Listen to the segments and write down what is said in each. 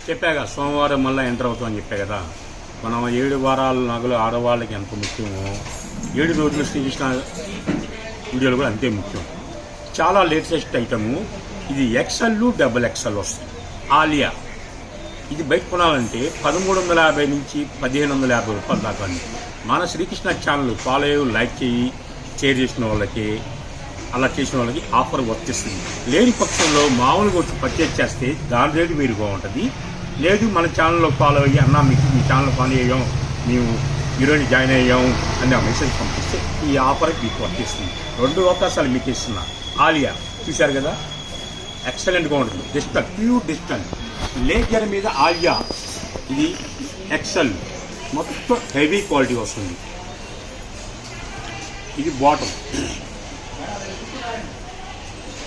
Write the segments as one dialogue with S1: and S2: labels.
S1: చెప్పాగా సోమవారం మళ్ళీ ఎంటర్ అవుతామని చెప్పా కదా. మనం 7 వారాల నగలు ఆడవాళ్ళకి ఎంత ముఖ్యమో 7 రోజుల శ్రీకృష్ణ వీడియోలు కూడా అంతే ముఖ్యం. చాలా లేటెస్ట్ ఐటము. ఇది XL, XXL వస్తుంది. ఆలియా ఇది బయట కొనాలంటే 1350 నుంచి 1550 రూపాయలు దాకా. మన శ్రీకృష్ణ ఛానల్ ఫాలో అయ్యి లైక్ చేయి, షేర్ చేసిన వాళ్ళకి, అలా చేసిన వాళ్ళకి ఆఫర్ వర్తిస్తుంది. లేని పక్షంలో మామూలుగా వచ్చి పర్చేజ్ చేస్తే దాని రేటు మీరు బాగుంటుంది. లేదు మన ఛానల్లో ఫాలో అయ్యి అన్న మీకు మీ ఛానల్ ఫాలో అయ్యాం, మేము హీరోయిన్ జాయిన్ అయ్యాం అని ఆ మెసేజ్ పంపిస్తే ఈ ఆఫర్ మీకు వర్తిస్తుంది. 2 అవకాశాలు మీకు ఇస్తున్నా. ఆలియా చూశారు కదా, ఎక్సలెంట్గా ఉంటుంది. డిజిటల్, ప్యూర్ డిజిటల్ లేజర్ మీద ఆలియా. ఇది XL, మొత్తం హెవీ క్వాలిటీ వస్తుంది. ఇది బాటమ్,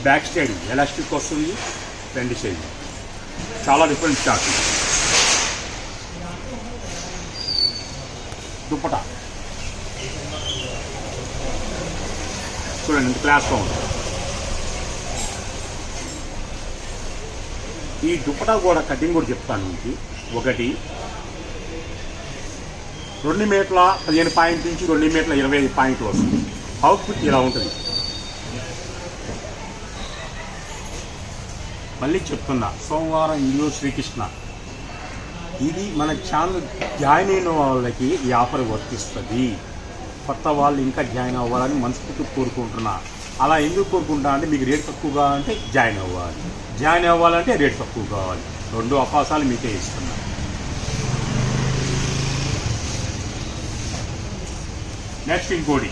S1: బ్యాక్ సైడ్ ఎలాస్టిక్ వస్తుంది, ఫ్రంట్ సైడ్ చాలా డిఫరెంట్ చార్ట్. దుప్పటా చూడండి ఎంత క్లాస్గా ఉంది. ఈ దుప్పటా కూడా కటింగ్ కూడా చెప్తాను మీకు. ఒకటి 2 మీటర్ల 15 పాయింట్ నుంచి 2 మీటర్ల 25 పాయింట్లు వస్తుంది. అవుట్పుట్ ఇలా ఉంటుంది. మళ్ళీ చెప్తున్నా, సోమవారం ఇండియో శ్రీకృష్ణ ఇది మన ఛానల్ జాయిన్ అయిన వాళ్ళకి ఈ ఆఫర్ వర్తిస్తుంది. కొత్త వాళ్ళు ఇంకా జాయిన్ అవ్వాలని మనస్ఫూర్తి కోరుకుంటున్నా. అలా ఎందుకు కోరుకుంటా అంటే మీకు రేట్ తక్కువ కావాలంటే జాయిన్ అవ్వాలి, జాయిన్ అవ్వాలంటే రేట్ తక్కువ కావాలి. 2 అవకాశాలు మీకే ఇస్తున్నా. నెక్స్ట్ ఇంకోటి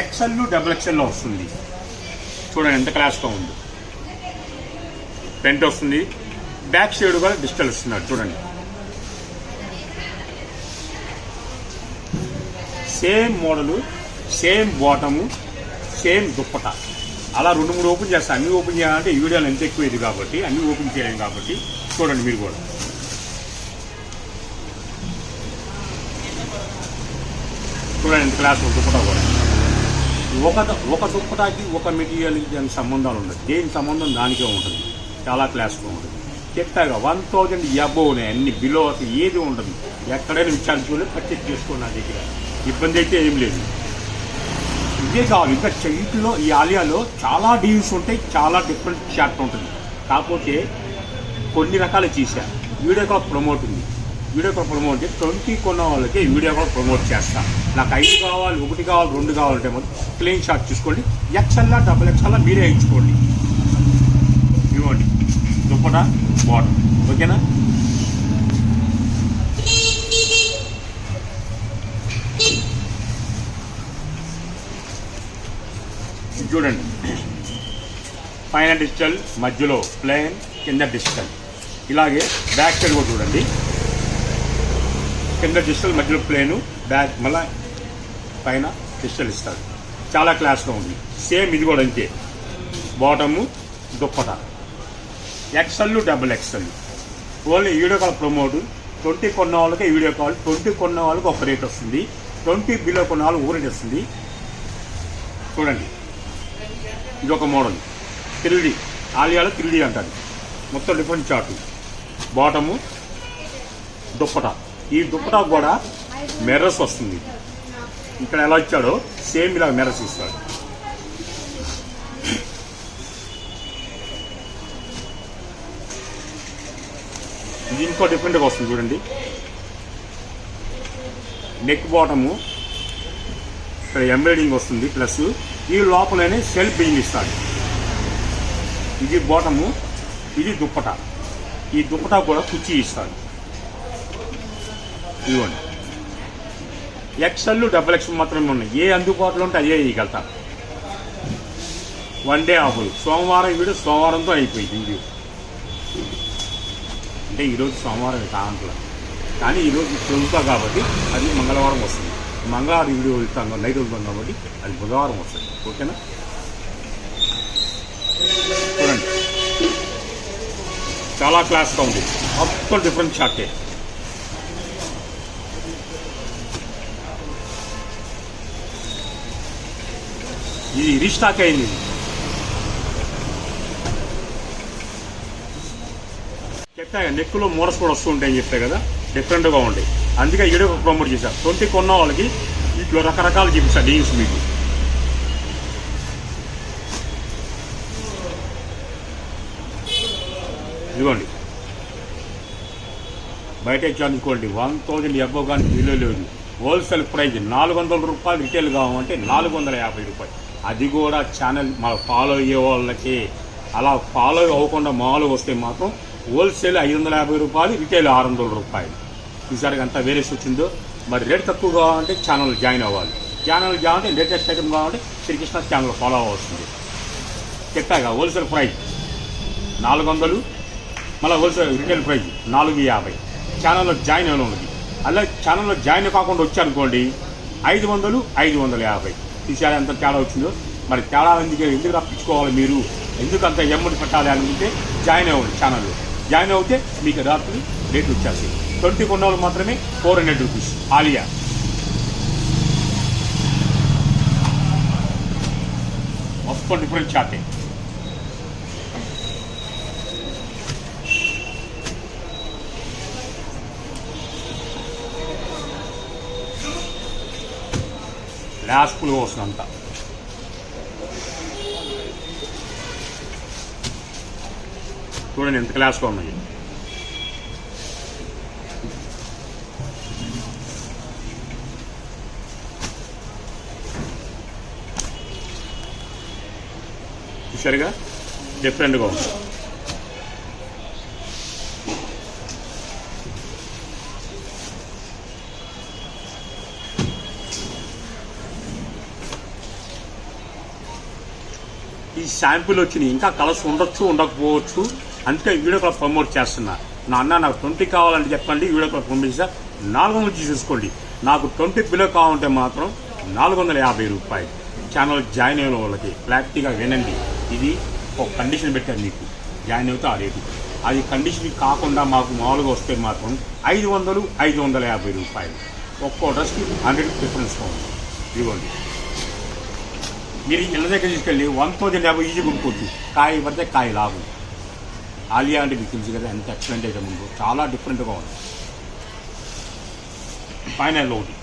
S1: XL, XXL వస్తుంది. చూడండి ఎంత క్లాస్గా ఉంది. ఫ్రంట్ వస్తుంది, బ్యాక్ సైడ్ కూడా డిజిటల్ వస్తున్నారు. చూడండి same model, same bottom, same dupatta. అలా 2-3 ఓపెన్ చేస్తాను. అన్నీ ఓపెన్ చేయాలంటే ఈ వీడియోలు ఎంత ఎక్కువ ఇది కాబట్టి అన్నీ ఓపెన్ చేయలేము కాబట్టి చూడండి మీరు కూడా. చూడండి ఎంత క్లాస్ దుప్పట కూడా. ఒక దుప్పటాకి ఒక మెటీరియల్కి దానికి సంబంధాలు ఉండదు. దేని సంబంధం దానికే ఉంటుంది. చాలా క్లాస్గా ఉంటుంది. చెప్పాగా 1000 అబోవ్నే, అన్ని బిలో అసలు ఏది ఉండదు. ఎక్కడైనా విచారించుకోలేదు, పర్చేజ్ చేసుకోండి. నా దగ్గర ఇబ్బంది అయితే ఏం లేదు. ఇదే కావాలి. ఇంకా వీటిలో ఈ ఆలియాలో చాలా డీల్స్ ఉంటాయి, చాలా డిఫరెంట్ షార్ట్ ఉంటుంది. కాకపోతే కొన్ని రకాలు చేశా. వీడియో కాల్ ప్రమోట్ ఉంది. వీడియో కాల్ ప్రమోట్ చేసి 20 కొన్న వాళ్ళకి వీడియో కాల్ ప్రమోట్ చేస్తాను. నాకు 5 కావాలి, 1 కావాలి, 2 కావాలంటే మొత్తం ప్లెయిన్ షార్ట్ చూసుకోండి. XL, XXL మీరే ఎంచుకోండి. ఇవ్వండి దుప్పట, బాటమ్. ఓకేనా? చూడండి పైన డిజిటల్, మధ్యలో ప్లెయిన్, కింద డిజిటల్. ఇలాగే బ్యాక్ సైడ్ కూడా చూడండి. కింద డిజిటల్, మధ్యలో ప్లెయిన్, బ్యాక్ మళ్ళీ పైన డిజిటల్ ఇస్తారు. చాలా క్లాస్గా ఉంది. సేమ్ ఇది కూడా అంతే. Bottom, dupatta. XL, XXL only video call promote. 20 కొన్న వాళ్ళకి వీడియో కాల్, 20 కొన్న వాళ్ళకి ఒక రేట్ వస్తుంది, 20 బిలో కొన్న వాళ్ళకి ఒక రేట్ వస్తుంది. చూడండి ఇది ఒక మోడల్ 3D. ఆలియాలో 3D అంటారు. మొత్తం డిఫరెంట్ చార్టు. బాటము, దుప్పట. ఈ దుప్పట కూడా మిర్రర్స్ వస్తుంది. ఇక్కడ ఎలా ఇచ్చాడో సేమ్ ఇలా మిర్రర్స్ ఇస్తాడు. ఇది ఇంకో డిఫరెంట్గా వస్తుంది. చూడండి నెక్ బాటము ఇక్కడ ఎంబ్రాయిడింగ్ వస్తుంది. ప్లస్ ఈ లోపలనే సెల్ఫ్ బిల్డింగ్ ఇస్తాడు. ఇది బాటము, ఇది దుప్పట. ఈ దుప్పట కూడా కుర్చీ ఇస్తాడు. ఇవ్వండి XL, XXL మాత్రమే ఉన్నాయి. ఏ అందుబాటులో ఉంటే అదే ఇవ్వగలుగుతారు. 1 డే ఆఫర్. సోమవారం వీడియో సోమవారంతో అయిపోయింది వీడియో. అంటే ఈరోజు సోమవారం కాంట్లో, కానీ ఈరోజు చదువుతా కాబట్టి అది మంగళవారం వస్తుంది. మంగళవారం వీడియో వెళ్తాం, నైట్ వెళ్తాం కాబట్టి అది బుధవారం వస్తుంది. ఓకేనా? చూడండి చాలా క్లాస్గా ఉంది. మొత్తం డిఫరెంట్ షార్టే. ఇది రీస్టాక్ అయింది. చెప్పా నెక్కులో మోడల్స్ కూడా వస్తూ ఉంటాయని చెప్పా కదా, డిఫరెంట్గా ఉంటాయి. అందుకే వీడియో ప్రమోట్ చేశారు. 20 కొన్న వాళ్ళకి వీటిలో రకరకాలు చూపిస్తారు డీల్స్ మీకు. ఇదిగోండి, బయట చూసుకోండి 1000 అబ్బో కానీ విలువ లేదు. హోల్సేల్ ప్రైజ్ 400 రూపాయలు, రిటైల్ కావాలంటే 450 రూపాయలు. అది కూడా ఛానల్ మన ఫాలో అయ్యే వాళ్ళకి. అలా ఫాలో అవ్వకుండా మామూలుగా వస్తే మాత్రం హోల్సేల్ 550 రూపాయలు, రిటైల్ 600 రూపాయలు. ఈసారికి అంతా వేరేసి వచ్చిందో. మరి రేట్ తక్కువ కావాలంటే ఛానల్ జాయిన్ అవ్వాలి. ఛానల్ కావాలంటే లేటెస్ట్ ఐటమ్ కావాలంటే శ్రీకృష్ణ ఛానల్ ఫాలో అవ్వాల్సింది. చెప్పాక హోల్సేల్ ప్రైజ్ 400, మళ్ళీ హోల్సేల్ రిటైల్ ప్రైజ్ 450. ఛానల్లో జాయిన్ అయిన ఉన్నది. అలా ఛానల్లో జాయిన్ కాకుండా వచ్చారనుకోండి 500, 550. ఈసారి ఎంత తేడా వచ్చిందో. మరి తేడా ఎందుకు రప్పించుకోవాలి మీరు, ఎందుకు అంత ఎమ్మడి పెట్టాలి అనుకుంటే జాయిన్ అవ్వండి. ఛానల్లో జాయిన్ అవుతే మీకు రాత్రి రేట్ వచ్చేసి 20 కొన్న వాళ్ళు మాత్రమే 400 రూపీస్. ఆలియా మొత్తం డిఫరెంట్ చాటే. లాస్ట్ఫుల్గా వస్తుంది అంతా. చూడండి ఎంత క్లాస్గా ఉన్నాయి. చూసారుగా డిఫరెంట్గా ఉంది. ఈ శాంపుల్ వచ్చినాయి, ఇంకా కలర్స్ ఉండొచ్చు ఉండకపోవచ్చు. అందుకే వీడియో కాల్ ప్రమోట్ చేస్తున్నా. నాకు 20 కావాలంటే చెప్పండి, వీడియో కాల్ ప్రమోట్ చేస్తా. 400 తీసేసుకోండి. నాకు 20 బిలో కావాలంటే మాత్రం 450 రూపాయలు. ఛానల్ జాయిన్ అయిన వాళ్ళకి క్లారిటీగా వినండి. ఇది ఒక కండిషన్ పెట్టారు మీకు, జాయిన్ అవుతే ఆ రేటు. అది కండిషన్ కాకుండా మాకు మామూలుగా వస్తే మాత్రం 500, 550 రూపాయలు. ఒక్కో డ్రెస్కి 100 డిఫరెన్స్ ఉంది. ఇదిగోండి, మీరు ఇళ్ళ దగ్గర తీసుకెళ్ళి 1050 ఈజీ కొనుక్కోవచ్చు. కాయ పడితే కాయ లాభం. ఆలియా అంటే మీకు తెలుసు కదా ఎంత ఎక్సలెంట్ ఐటమ్ ఉందో, చాలా డిఫరెంట్గా ఉంది. ఫైనల్ ఒకటి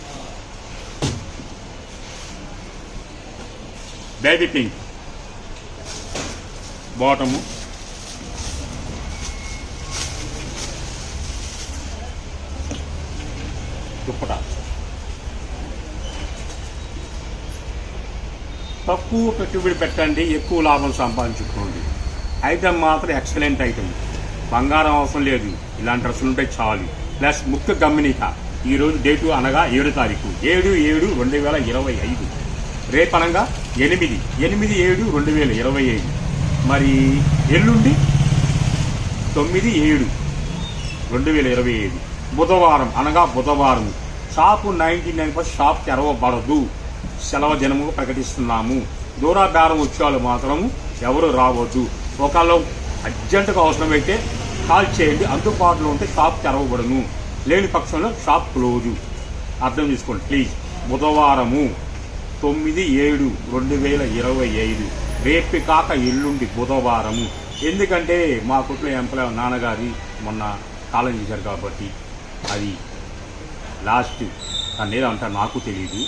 S1: బేబీ పింక్ బాటము, దుప్పట. తక్కువ పెట్టుబడి పెట్టండి, ఎక్కువ లాభం సంపాదించుకోండి. ఐటమ్ మాత్రం ఎక్సలెంట్ ఐటమ్. బంగారం అవసరం లేదు, ఇలాంటి డ్రెస్సులు ఉంటే చాలు. ప్లస్ ముఖ్య గమనిక, ఈరోజు డేటు అనగా 7 తారీఖు 7/7/2025. రేపు అనగా 8/7/2025. మరి ఎల్లుండి 9/7/2025. బుధవారం అనగా బుధవారం షాపు 99% షాప్ తెరవబడదు. సెలవు దినముగా ప్రకటిస్తున్నాము. దూరాధారం వచ్చేవాళ్ళు మాత్రము ఎవరు రావద్దు. ఒకళ్ళు అర్జెంటుగా అవసరమైతే కాల్ చేయండి, అందుబాటులో ఉంటే షాప్ తెరవబడను. లేని పక్షంలో షాప్ క్లోజు. అర్థం చేసుకోండి ప్లీజ్. బుధవారము 9/7/2025. రేపు కాక ఎల్లుండి బుధవారము. ఎందుకంటే మా కుట్లో ఎంప్లాయ్ నాన్నగారి మొన్న కాలం చేశారు కాబట్టి అది లాస్ట్. దాన్ని ఏదో అంటారు నాకు తెలియదు.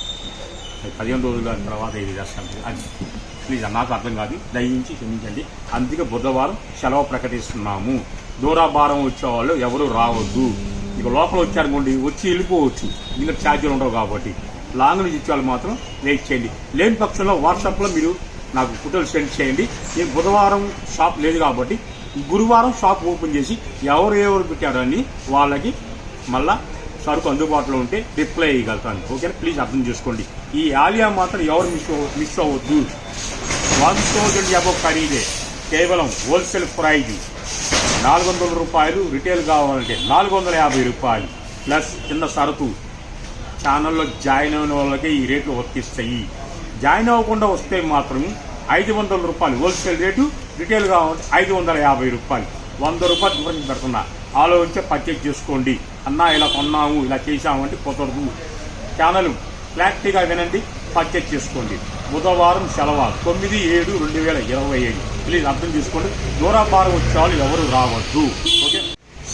S1: 15 రోజుల తర్వాత ఇది చేస్తాను. అది ప్లీజ్ నాకు అర్థం కాదు, దయించి క్షమించండి. అందుకే బుధవారం సెలవు ప్రకటిస్తున్నాము. దూరాభారం వచ్చేవాళ్ళు ఎవరు రావద్దు. ఇక లోపల వచ్చారనుకోండి, వచ్చి వెళ్ళిపోవచ్చు, ఇంకా ఛార్జీలు ఉండవు కాబట్టి. లాంగ్ నుంచి ఇచ్చేవాళ్ళు మాత్రం వెయిట్ చేయండి. లేని పక్షంలో వాట్సాప్లో మీరు నాకు ఫోటోలు సెండ్ చేయండి. నేను బుధవారం షాప్ లేదు కాబట్టి గురువారం షాప్ ఓపెన్ చేసి ఎవరు పెట్టారని వాళ్ళకి మళ్ళా సరుకు అందుబాటులో ఉంటే రిప్లై ఇవ్వగలుగుతాను. ఓకేనా, ప్లీజ్ అర్థం చేసుకోండి. ఈ ఆలియా మాత్రం ఎవరు మిస్ అవ్వద్దు. 1000 అబౌవ్ ఖరీదే. కేవలం హోల్సేల్ ప్రైజ్ 400 రూపాయలు, రిటైల్ కావాలంటే 450 రూపాయలు. ప్లస్ చిన్న సరుకు. ఛానల్లో జాయిన్ అయిన వాళ్ళకి ఈ రేట్లు వర్తిస్తాయి. జాయిన్ అవ్వకుండా వస్తే మాత్రం 500 రూపాయలు హోల్సేల్ రేటు, రిటైల్ కావాలంటే 550 రూపాయలు. 100 రూపాయలు డిఫరెన్స్ పెడుతున్నా. ఆలోచించే పర్చేజ్ చేసుకోండి. అన్నా ఇలా కొన్నాము, ఇలా చేసాము అంటే కుదరదు. ఛానల్ క్లారిటీగా వినండి, పర్చేజ్ చేసుకోండి. బుధవారం సెలవు 9/7/2025. ప్లీజ్ అర్థం చేసుకోండి. దూరాభారం వచ్చే వాళ్ళు ఎవరు రావద్దు. ఓకే,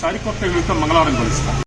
S1: సరికొత్త వీడియోతో మంగళవారం కలుస్తాను.